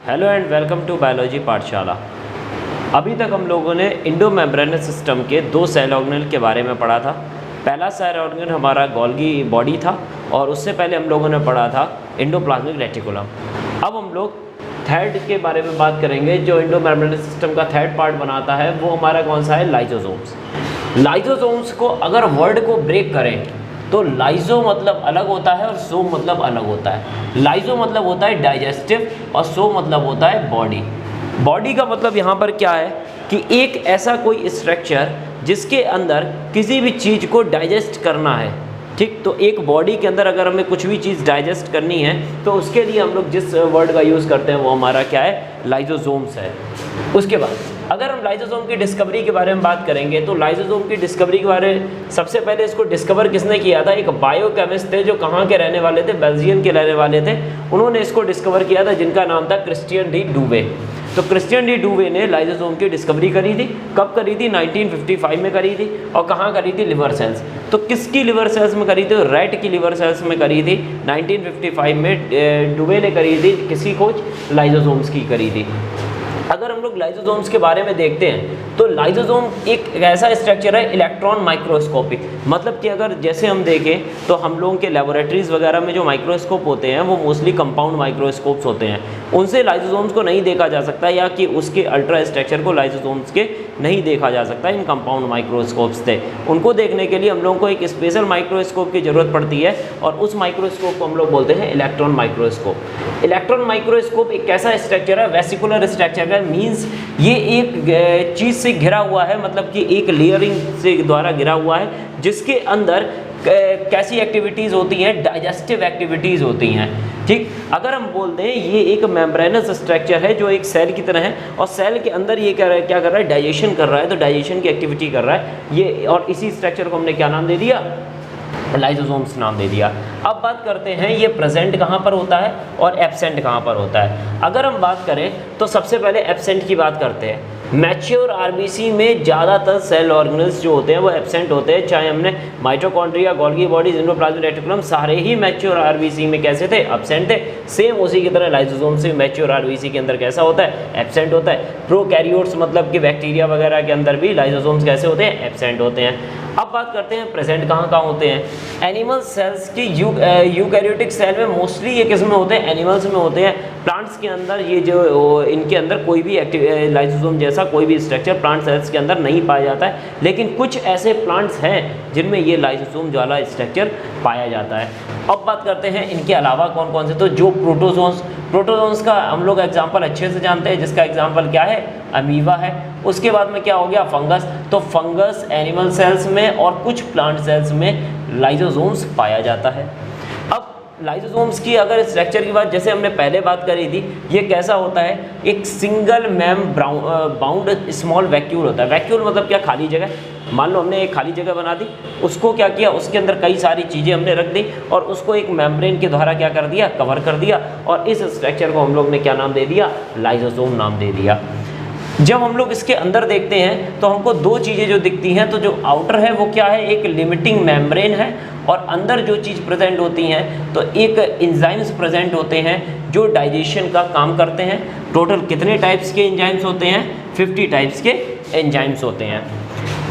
Hello and welcome to biology Pathshala. अभी तक हम लोगों ने इंडो मेम्ब्रेनस सिस्टम के दो सेल ऑर्गेनेल के बारे में पढ़ा था। पहला सेल ऑर्गेनेल हमारा गोल्गी बॉडी था और उससे पहले हम लोगों ने पढ़ा था एंडोप्लाज्मिक रेटिकुलम। अब हम लोग थर्ड के बारे में बात करेंगे। जो इंडो मेम्ब्रेनस सिस्टम का थर्ड पार्ट बनाता है वो हमारा कौन सा है? लाइसोसोम्स। लाइसोसोम्स को अगर वर्ड को ब्रेक करें तो लाइजो मतलब अलग होता है और सोम मतलब अलग होता है। लाइजो मतलब होता है डाइजेस्टिव और सो मतलब होता है बॉडी। बॉडी का मतलब यहाँ पर क्या है कि एक ऐसा कोई स्ट्रक्चर जिसके अंदर किसी भी चीज़ को डाइजेस्ट करना है। ठीक, तो एक बॉडी के अंदर अगर हमें कुछ भी चीज़ डाइजेस्ट करनी है तो उसके लिए हम लोग जिस वर्ड का यूज़ करते हैं वो हमारा क्या है? लाइजोसोम्स है। उसके बाद अगर हम लाइसोसोम की डिस्कवरी के बारे में बात करेंगे तो लाइसोसोम की डिस्कवरी के बारे में सबसे पहले इसको डिस्कवर किसने किया था? एक बायोकेमिस्ट थे जो कहाँ के रहने वाले थे? बेल्जियम के रहने वाले थे। उन्होंने इसको डिस्कवर किया था जिनका नाम था क्रिश्चियन डी डूवे। तो क्रिश्चियन डी डूवे ने लाइसोसोम की डिस्कवरी करी थी। कब करी थी? 1955 में करी थी। और कहाँ करी थी? Liver cells. तो किसकी लिवर सेल्स में करी थी? रैट की लिवर सेल्स में करी थी। 1955 में डूवे ने करी थी। किसकी खोज? लाइसोसोम्स की करी थी। अगर हम लोग लाइसोसोम्स के बारे में देखते हैं तो लाइसोसोम एक ऐसा स्ट्रक्चर है इलेक्ट्रॉन माइक्रोस्कोपिक। मतलब कि अगर जैसे हम देखें तो हम लोगों के लेबोरेटरीज़ वगैरह में जो माइक्रोस्कोप होते हैं वो मोस्टली कंपाउंड माइक्रोस्कोप्स होते हैं। उनसे लाइसोसोम्स को नहीं देखा जा सकता या कि उसके अल्ट्रा स्ट्रक्चर को लाइसोसोम्स के नहीं देखा जा सकता। इन कंपाउंड माइक्रोस्कोप्स थे, उनको देखने के लिए हम लोगों को एक स्पेशल माइक्रोस्कोप की ज़रूरत पड़ती है और उस माइक्रोस्कोप को हम लोग बोलते हैं इलेक्ट्रॉन माइक्रोस्कोप। इलेक्ट्रॉन माइक्रोस्कोप एक कैसा स्ट्रक्चर है? वेसिकुलर स्ट्रक्चर है। मीन्स ये एक चीज़ से घिरा हुआ है, मतलब कि एक लेयरिंग से द्वारा घिरा हुआ है जिसके अंदर कैसी एक्टिविटीज़ होती हैं? डाइजेस्टिव एक्टिविटीज़ होती हैं। ठीक, अगर हम बोलते हैं ये एक मेम्ब्रेनस स्ट्रक्चर है जो एक सेल की तरह है और सेल के अंदर ये क्या कर रहा है? डाइजेशन कर रहा है। तो डाइजेशन की एक्टिविटी कर रहा है ये, और इसी स्ट्रक्चर को हमने क्या नाम दे दिया? लाइसोसोम्स नाम दे दिया। अब बात करते हैं ये प्रेजेंट कहाँ पर होता है और एब्सेंट कहाँ पर होता है। अगर हम बात करें तो सबसे पहले एब्सेंट की बात करते हैं। मैच्योर आरबीसी में ज़्यादातर सेल ऑर्गेनल्स जो होते हैं वो एब्सेंट होते हैं। चाहे हमने mitochondria, Golgi bodies, endoplasmic reticulum, सारे ही मैच्योर आरबीसी में कैसे थे? एब्सेंट थे। सेम उसी की तरह लाइसोसोम से मैच्योर आरबीसी के अंदर कैसा होता है? एब्सेंट होता है। प्रोकैरियोट्स मतलब कि बैक्टीरिया वगैरह के अंदर भी लाइसोसोम्स कैसे होते हैं? एब्सेंट होते हैं। अब बात करते हैं प्रेजेंट कहाँ कहाँ होते हैं। एनिमल सेल्स की यूकैरियोटिक सेल में मोस्टली ये किस में होते हैं? एनिमल्स में होते हैं। प्लांट्स के अंदर ये जो इनके अंदर कोई भी लाइसोसोम जैसा कोई भी स्ट्रक्चर प्लांट सेल्स के अंदर नहीं पाया जाता है, लेकिन कुछ ऐसे प्लांट्स हैं जिनमें ये लाइसोसोम वाला स्ट्रक्चर पाया जाता है। अब बात करते हैं इनके अलावा कौन कौन से। तो जो प्रोटोजोन्स का हम लोग एग्जाम्पल अच्छे से जानते हैं, जिसका एग्जाम्पल क्या है? अमीबा है। उसके बाद में क्या हो गया? फंगस। तो फंगस एनिमल सेल्स में और कुछ प्लांट सेल्स में लाइसोसोम्स पाया जाता है। अब लाइसोसोम्स की अगर स्ट्रक्चर की बात, जैसे हमने पहले बात करी थी, ये कैसा होता है? एक सिंगल बाउंड स्मॉल वैक्यूल होता है। वैक्यूल मतलब क्या? खाली जगह। मान लो हमने एक खाली जगह बना दी, उसको क्या किया? उसके अंदर कई सारी चीज़ें हमने रख दी और उसको एक मेम्ब्रेन के द्वारा क्या कर दिया? कवर कर दिया, और इस स्ट्रक्चर को हम लोग ने क्या नाम दे दिया? लाइसोसोम नाम दे दिया। जब हम लोग इसके अंदर देखते हैं तो हमको दो चीज़ें जो दिखती हैं। तो जो आउटर है वो क्या है? एक लिमिटिंग मेम्ब्रेन है, और अंदर जो चीज़ प्रेजेंट होती हैं तो एक एंजाइम्स प्रेजेंट होते हैं जो डाइजेशन का काम करते हैं। टोटल कितने टाइप्स के एंजाइम्स होते हैं? 50 टाइप्स के एंजाइम्स होते हैं।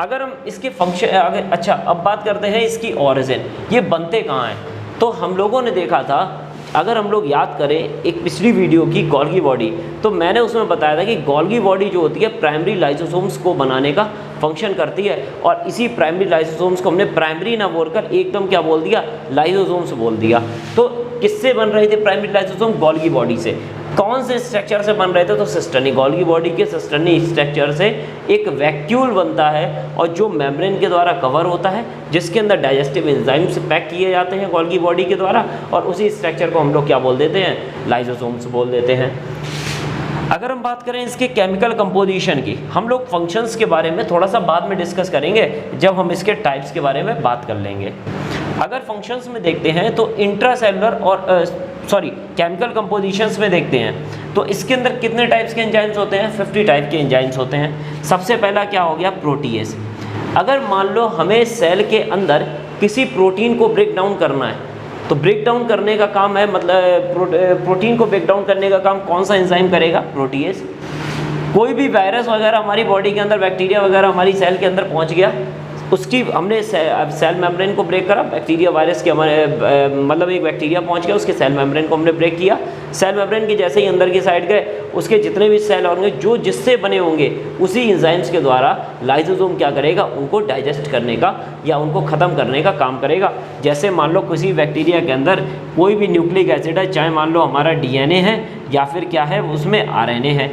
अगर हम इसके फंक्शन अच्छा, अब बात करते हैं इसकी ऑरिजिन, ये बनते कहाँ हैं। तो हम लोगों ने देखा था, अगर हम लोग याद करें एक पिछली वीडियो की गोल्गी बॉडी, तो मैंने उसमें बताया था कि गोल्गी बॉडी जो होती है प्राइमरी लाइसोसोम्स को बनाने का फंक्शन करती है, और इसी प्राइमरी लाइसोसोम्स को हमने प्राइमरी ना बोलकर एकदम क्या बोल दिया? लाइसोसोम्स बोल दिया। तो किससे बन रहे थे प्राइमरी लाइसोसोम? गोल्गी बॉडी से। कौन से स्ट्रक्चर से बन रहे थे? तो सिस्टर्नी। गोल्गी बॉडी के सिस्टर्नी स्ट्रक्चर से एक वैक्यूल बनता है और जो मेम्ब्रेन के द्वारा कवर होता है, जिसके अंदर डाइजेस्टिव एंजाइम्स पैक किए जाते हैं गोल्गी बॉडी के द्वारा, और उसी स्ट्रक्चर को हम लोग क्या बोल देते हैं? लाइसोसोम्स बोल देते हैं। अगर हम बात करें इसके केमिकल कंपोजिशन की, हम लोग फंक्शंस के बारे में थोड़ा सा बाद में डिस्कस करेंगे जब हम इसके टाइप्स के बारे में बात कर लेंगे। अगर फंक्शंस में देखते हैं तो इंट्रासेलुलर और केमिकल कंपोजिशंस में देखते हैं तो इसके अंदर कितने टाइप्स के एंजाइम्स होते हैं? 50 टाइप के एंजाइम्स होते हैं। सबसे पहला क्या हो गया? प्रोटीएज। अगर मान लो हमें सेल के अंदर किसी प्रोटीन को ब्रेक डाउन करना है तो ब्रेक डाउन करने का काम है, मतलब प्रोटीन को ब्रेक डाउन करने का काम कौन सा एंजाइम करेगा? प्रोटीएज। कोई भी वायरस वगैरह हमारी बॉडी के अंदर, बैक्टीरिया वगैरह हमारी सेल के अंदर पहुंच गया, उसकी हमने सेल मेम्ब्रेन को ब्रेक करा, बैक्टीरिया वायरस के हमारे मतलब एक बैक्टीरिया पहुंच गया, उसके सेल मेम्ब्रेन को हमने ब्रेक किया। सेल मेम्ब्रेन के जैसे ही अंदर की साइड गए, उसके जितने भी सेल होंगे जो जिससे बने होंगे, उसी एंजाइम्स के द्वारा लाइसोसोम क्या करेगा? उनको डाइजेस्ट करने का या उनको ख़त्म करने का काम करेगा। जैसे मान लो किसी बैक्टीरिया के अंदर कोई भी न्यूक्लिक एसिड है, चाहे मान लो हमारा डीएनए है या फिर क्या है उसमें आरएनए है।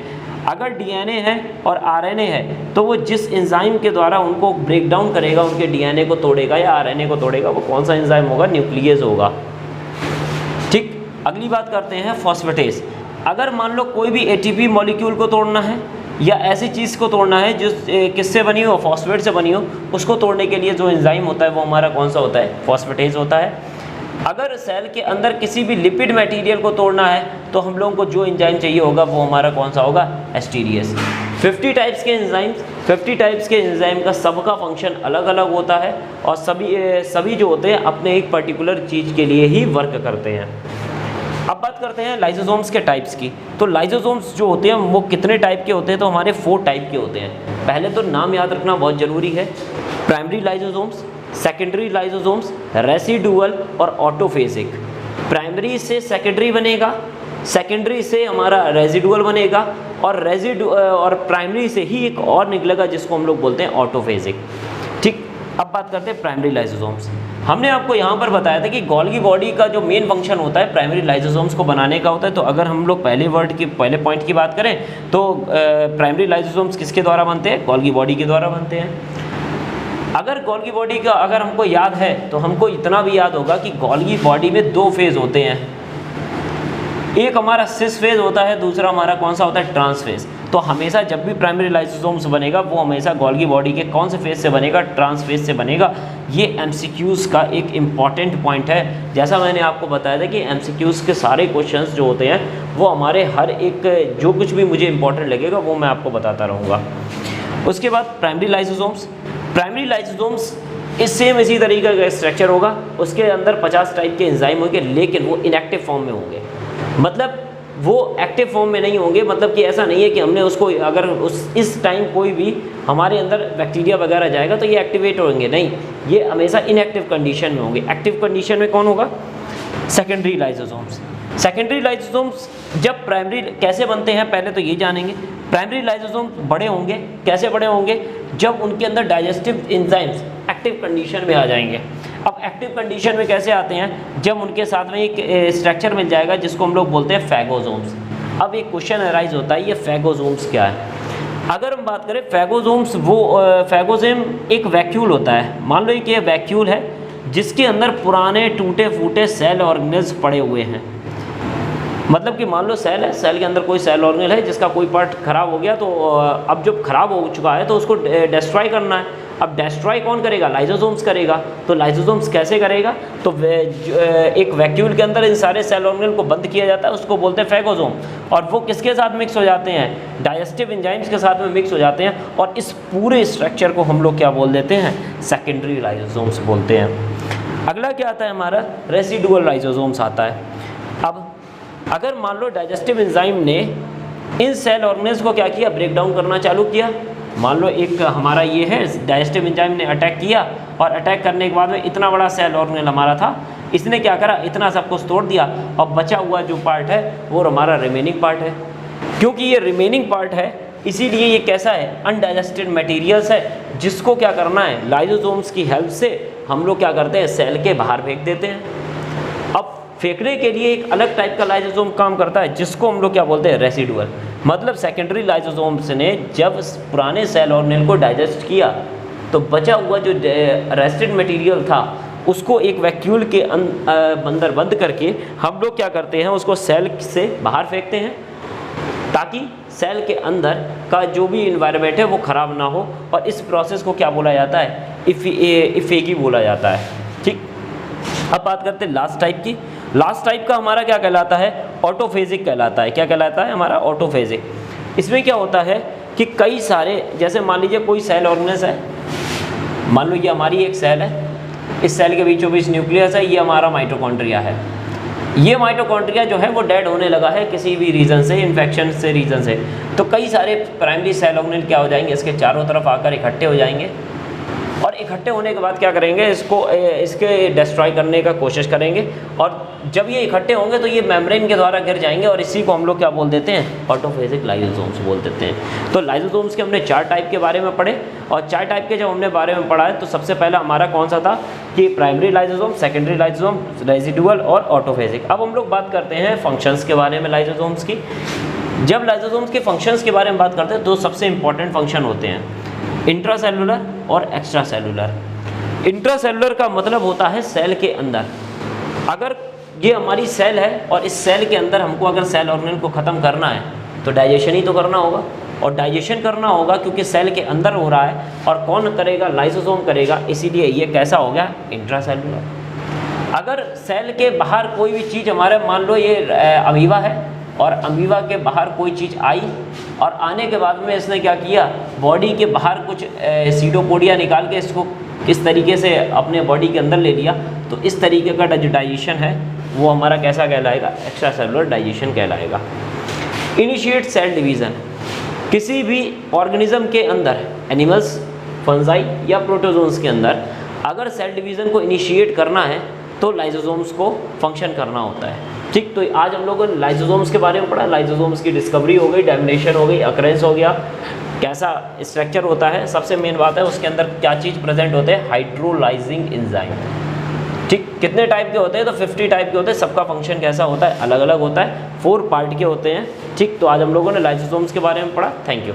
अगर डीएनए है और आरएनए है तो वो जिस एंजाइम के द्वारा उनको ब्रेक डाउन करेगा, उनके डीएनए को तोड़ेगा या आरएनए को तोड़ेगा, वो कौन सा एंजाइम होगा? न्यूक्लियस होगा। ठीक, अगली बात करते हैं फॉस्फेटेज। अगर मान लो कोई भी एटीपी मॉलिक्यूल को तोड़ना है या ऐसी चीज़ को तोड़ना है जो किससे बनी हो? फॉस्फेट से बनी हो, उसको तोड़ने के लिए जो एंजाइम होता है वो हमारा कौन सा होता है? फॉस्फेटेज होता है। अगर सेल के अंदर किसी भी लिपिड मटेरियल को तोड़ना है तो हम लोगों को जो एंजाइम चाहिए होगा वो हमारा कौन सा होगा? एस्टीरियस। 50 टाइप्स के एंजाइम्स, 50 टाइप्स के एंजाइम का सबका फंक्शन अलग अलग होता है और सभी जो होते हैं अपने एक पर्टिकुलर चीज़ के लिए ही वर्क करते हैं। अब बात करते हैं लाइसोसोम्स के टाइप्स की। तो लाइसोसोम्स जो होते हैं वो कितने टाइप के होते हैं? तो हमारे 4 टाइप के होते हैं। पहले तो नाम याद रखना बहुत ज़रूरी है। Primary lysosomes, secondary lysosomes, residual और ऑटोफेजिक। प्राइमरी से सेकेंडरी बनेगा, सेकेंडरी से हमारा रेसिडुअल बनेगा और प्राइमरी से ही एक और निकलेगा जिसको हम लोग बोलते हैं ऑटोफेजिक। ठीक, अब बात करते हैं प्राइमरी लाइसोसोम्स। हमने आपको यहाँ पर बताया था कि गोल्गी बॉडी का जो मेन फंक्शन होता है प्राइमरी लाइसोसोम्स को बनाने का होता है। तो अगर हम लोग पहले पॉइंट की बात करें तो प्राइमरी लाइसोसोम्स किसके द्वारा बनते हैं? गोल्गी बॉडी के द्वारा बनते हैं। अगर गोल्गी बॉडी का अगर हमको याद है तो हमको इतना भी याद होगा कि गोल्गी बॉडी में 2 फेज़ होते हैं। एक हमारा सिस फेज़ होता है, दूसरा हमारा कौन सा होता है? Trans phase. तो हमेशा जब भी प्राइमरी लाइसोसोम्स बनेगा वो हमेशा गोल्गी बॉडी के कौन से फेज़ से बनेगा? ट्रांस फेज़ से बनेगा। ये एमसीक्यूज़ का एक इम्पॉर्टेंट पॉइंट है। जैसा मैंने आपको बताया था कि एमसीक्यूज़ के सारे क्वेश्चंस जो होते हैं वो हमारे हर एक जो कुछ भी मुझे इम्पॉर्टेंट लगेगा वो मैं आपको बताता रहूँगा। उसके बाद प्राइमरी लाइसोसोम्स। प्राइमरी लाइसोसोम्स इसी तरीके का स्ट्रक्चर होगा। उसके अंदर 50 टाइप के एंजाइम होंगे, लेकिन वो इनएक्टिव फॉर्म में होंगे। मतलब वो एक्टिव फॉर्म में नहीं होंगे, मतलब कि ऐसा नहीं है कि हमने उसको अगर इस टाइम कोई भी हमारे अंदर बैक्टीरिया वगैरह जाएगा तो ये एक्टिवेट होंगे, नहीं, ये हमेशा इनएक्टिव कंडीशन में होंगे। एक्टिव कंडीशन में कौन होगा? Secondary lysosomes. सेकेंडरी लाइसोसोम्स जब प्राइमरी कैसे बनते हैं पहले तो ये जानेंगे। प्राइमरी लाइसोसोम बड़े होंगे, कैसे बड़े होंगे? जब उनके अंदर डाइजेस्टिव एंजाइम्स एक्टिव कंडीशन में आ जाएंगे। अब एक्टिव कंडीशन में कैसे आते हैं? जब उनके साथ में एक स्ट्रक्चर मिल जाएगा जिसको हम लोग बोलते हैं फैगोसोम्स। अब एक क्वेश्चन अराइज होता है, ये फैगोसोम्स क्या है? अगर हम बात करें फैगोसोम्स, वो फैगोसोम एक वैक्यूल होता है। मान लो कि ये वैक्यूल है जिसके अंदर पुराने टूटे फूटे सेल ऑर्गेनेल्स पड़े हुए हैं। मतलब कि मान लो सेल है, सेल के अंदर कोई सेल ऑर्गेनेल है जिसका कोई पार्ट खराब हो गया, तो अब जब खराब हो चुका है तो उसको डिस्ट्रॉय करना है। अब डिस्ट्रॉय कौन करेगा? लाइसोसोम्स करेगा। तो लाइसोसोम्स कैसे करेगा? तो एक वैक्यूल के अंदर इन सारे सेल ऑर्गेनेल को बंद किया जाता है, उसको बोलते हैं फैगोसोम। और वो किसके साथ मिक्स हो जाते हैं? डाइजेस्टिव एंजाइम्स के साथ में मिक्स हो जाते हैं और इस पूरे स्ट्रक्चर को हम लोग क्या बोल देते हैं? सेकेंडरी लाइसोसोम्स बोलते हैं। अगला क्या आता है हमारा? रेसिडुअल लाइसोसोम्स आता है। अब अगर मान लो डाइजेस्टिव एंजाइम ने इन सेल ऑर्गेनेल्स को क्या किया? ब्रेक डाउन करना चालू किया। मान लो एक हमारा ये है, डाइजेस्टिव एंजाइम ने अटैक किया और अटैक करने के बाद में इतना बड़ा सेल ऑर्गेनेल हमारा था, इसने क्या करा? इतना सब कुछ तोड़ दिया और बचा हुआ जो पार्ट है वो हमारा रिमेनिंग पार्ट है। क्योंकि ये रिमेनिंग पार्ट है इसीलिए ये कैसा है? अनडाइजेस्टेड मटेरियल्स है, जिसको क्या करना है? लाइसोसोम्स की हेल्प से हम लोग क्या करते हैं? सेल के बाहर फेंक देते हैं। अब फेंकने के लिए एक अलग टाइप का लाइसोसोम काम करता है जिसको हम लोग क्या बोलते हैं? रेसिडुअल। मतलब सेकेंडरी लाइसोसोम्स ने जब पुराने सेल ऑर्गेनेल को डाइजेस्ट किया तो बचा हुआ जो रेस्टेड मटेरियल था उसको एक वैक्यूल के अंदर बंद करके हम लोग क्या करते हैं? उसको सेल से बाहर फेंकते हैं ताकि सेल के अंदर का जो भी इन्वायरमेंट है वो ख़राब ना हो। और इस प्रोसेस को क्या बोला जाता है? इफेगी बोला जाता है। ठीक, अब बात करते हैं लास्ट टाइप की। लास्ट टाइप का हमारा क्या कहलाता है? ऑटोफेजिक कहलाता है। क्या कहलाता है हमारा? ऑटोफेजिक। इसमें क्या होता है कि कई सारे, जैसे मान लीजिए कोई सेल ऑर्गेनेल्स है, मान लो ये हमारी एक सेल है, इस सेल के बीचों बीच न्यूक्लियस है, ये हमारा माइटोकॉन्ड्रिया है। ये माइटोकॉन्ड्रिया जो है वो डेड होने लगा है किसी भी रीज़न से, इन्फेक्शन से रीज़न से, तो कई सारे प्राइमरी सेल ऑर्गेनेल क्या हो जाएंगे, इसके चारों तरफ आकर इकट्ठे हो जाएंगे और इकट्ठे होने के बाद क्या करेंगे, इसके डिस्ट्रॉय करने का कोशिश करेंगे। और जब ये इकट्ठे होंगे तो ये मेम्ब्रेन के द्वारा गिर जाएंगे और इसी को हम लोग क्या बोल देते हैं, ऑटोफेजिक लाइसोसोम्स बोल देते हैं। तो लाइसोसोम्स के हमने 4 टाइप के बारे में पढ़े और 4 टाइप के जब हमने बारे में पढ़ा है तो सबसे पहला हमारा कौन सा था कि primary lysosome, secondary lysosome, residual और ऑटोफेजिक। अब हम लोग बात करते हैं फंक्शंस के बारे में लाइसोसोम्स की। जब लाइसोसोम्स के फंक्शंस के बारे में बात करते हैं तो सबसे इंपॉर्टेंट फंक्शन होते हैं इंट्रासेलुलर और एक्स्ट्रा सेलुलर। इंट्रासेलुलर का मतलब होता है सेल के अंदर। अगर ये हमारी सेल है और इस सेल के अंदर हमको अगर सेल ऑर्गेनेल को ख़त्म करना है तो डाइजेशन ही तो करना होगा, और डाइजेशन करना होगा क्योंकि सेल के अंदर हो रहा है और कौन करेगा, लाइसोसोम करेगा, इसीलिए ये कैसा हो गया, इंट्रासेलुलर। अगर सेल के बाहर कोई भी चीज़ हमारे, मान लो ये अमीबा है और अमीबा के बाहर कोई चीज़ आई और आने के बाद में इसने क्या किया, बॉडी के बाहर कुछ सीडोपोडिया निकाल के इसको किस तरीके से अपने बॉडी के अंदर ले लिया, तो इस तरीके का जो डाइजेशन है वो हमारा कैसा कहलाएगा, एक्स्ट्रा सेलुलर डाइजेशन कहलाएगा। इनिशिएट सेल डिवीज़न, किसी भी ऑर्गेनिज्म के अंदर, एनिमल्स, फंजाई या प्रोटोजोन्स के अंदर अगर सेल डिवीज़न को इनिशिएट करना है तो लाइसोसोम्स को फंक्शन करना होता है। ठीक, तो आज हम लोगों ने लाइसोसोम्स के बारे में पढ़ा, लाइसोसोम्स की डिस्कवरी हो गई, डैमिनेशन हो गई, अकरेंस हो गया, कैसा स्ट्रक्चर होता है, सबसे मेन बात है उसके अंदर क्या चीज़ प्रेजेंट होते हैं, हाइड्रोलाइजिंग एंजाइम। ठीक, कितने टाइप के होते हैं, तो 50 टाइप के होते हैं, सबका फंक्शन कैसा होता है, अलग अलग होता है, 4 पार्ट के होते हैं। ठीक, तो आज हम लोगों ने लाइसोसोम्स के बारे में पढ़ा। Thank you.